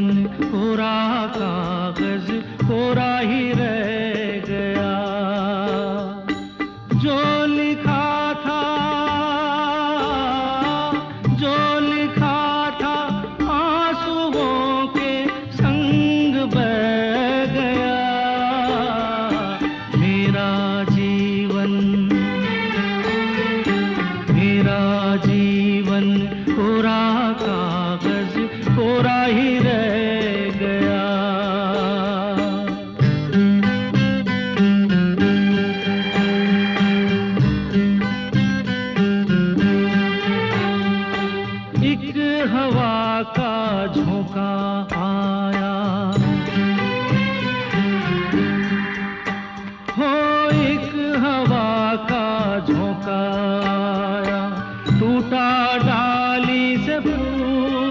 जीवन कोरा कागज कोरा ही रह गया। जो लिखा था, जो लिखा था आंसुओं के संग बह गया। मेरा जीवन, मेरा जीवन कोरा कागज कोरा ही रह गया। एक हवा का झोंका आया,